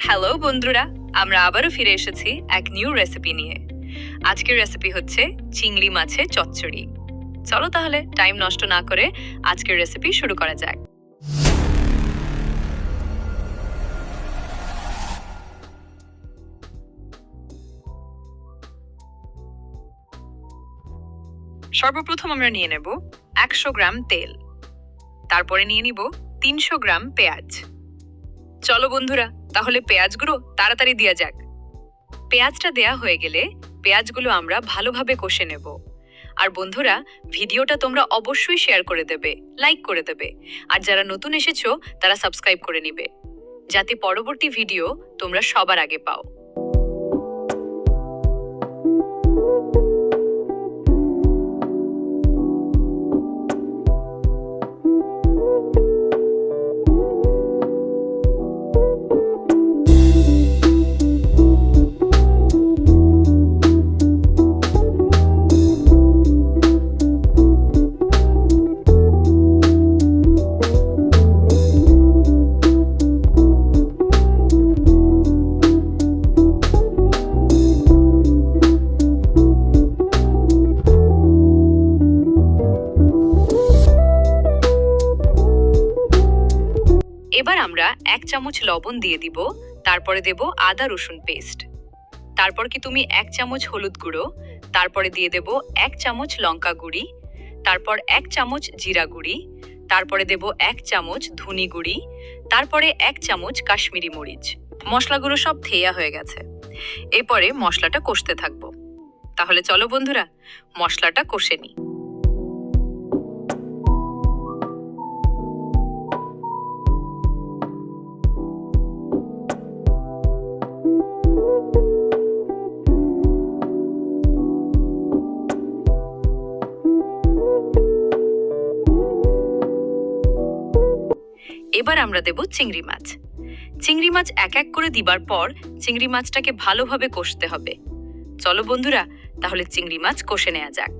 Hello বন্ধুরা, আমরা আবারও ফিরে এসেছি এক নিউ রেসিপি নিয়ে। আজকের রেসিপি হচ্ছে চিংড়ি মাছের চচ্চড়ি। চলো তাহলে টাইম নষ্ট না করে আজকের রেসিপি শুরু করা যাক। সর্বপ্রথম আমরা নিয়ে নেব 100 গ্রাম তেল, তারপরে নিয়ে নিব 300 গ্রাম পেঁয়াজ। চলো বন্ধুরা, তাহলে পেঁয়াজগুলো তাড়াতাড়ি দেওয়া যাক। পেঁয়াজটা দেয়া হয়ে গেলে পেঁয়াজগুলো আমরা ভালোভাবে কষে নেব। আর বন্ধুরা, ভিডিওটা তোমরা অবশ্যই শেয়ার করে দেবে, লাইক করে দেবে, আর যারা নতুন এসেছো তারা সাবস্ক্রাইব করে নিবে, যাতে পরবর্তী ভিডিও তোমরা সবার আগে পাও। এবার আমরা 1 চামচ লবণ দিয়ে দিব, তারপরে দেব আদা রসুন পেস্ট। তারপর কি তুমি 1 চামচ হলুদ গুঁড়ো, তারপরে দিয়ে দেব 1 চামচ লঙ্কা গুঁড়ি, তারপর 1 চামচ জিরা গুঁড়ি, তারপরে দেব 1 চামচ ধনি গুঁড়ি, তারপরে 1 চামচ কাশ্মীরি মরিচ। মশলাগুলো সব থেয়া হয়ে গেছে। এরপরে মশলাটা কষতে থাকবো। তাহলে চলো বন্ধুরা, মশলাটা কষে নিই। এবার আমরা দেব চিংড়ি মাছ। চিংড়ি মাছ এক এক করে দিবার পর চিংড়ি মাছটাকে ভালোভাবে কষতে হবে। চলো বন্ধুরা, তাহলে চিংড়ি মাছ কষে নেওয়া যাক।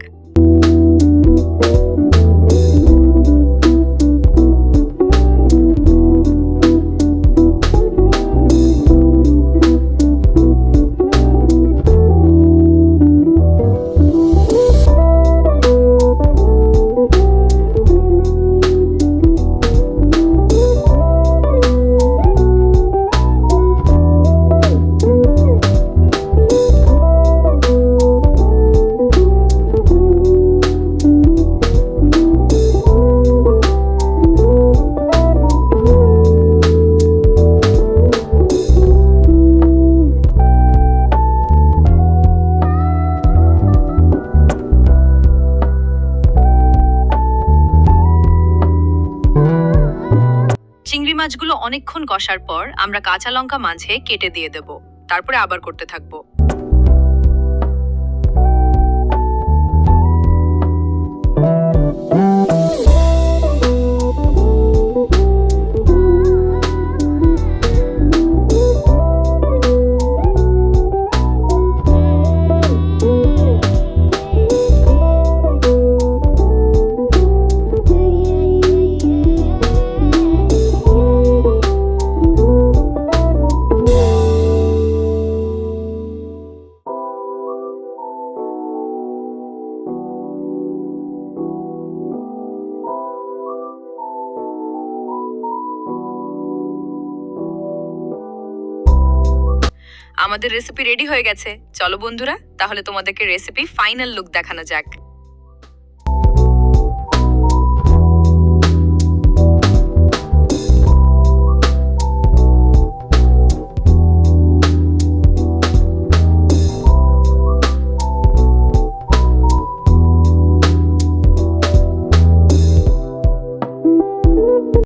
চিংড়ি মাছগুলো অনেকক্ষণ কষার পর আমরা কাঁচা লঙ্কা মাঝে কেটে দিয়ে দেব, তারপরে আবার করতে থাকবো। আমাদের রেসিপি রেডি হয়ে গেছে। চলো বন্ধুরা, তাহলে তোমাদেরকে রেসিপি ফাইনাল লুক দেখানো যাক।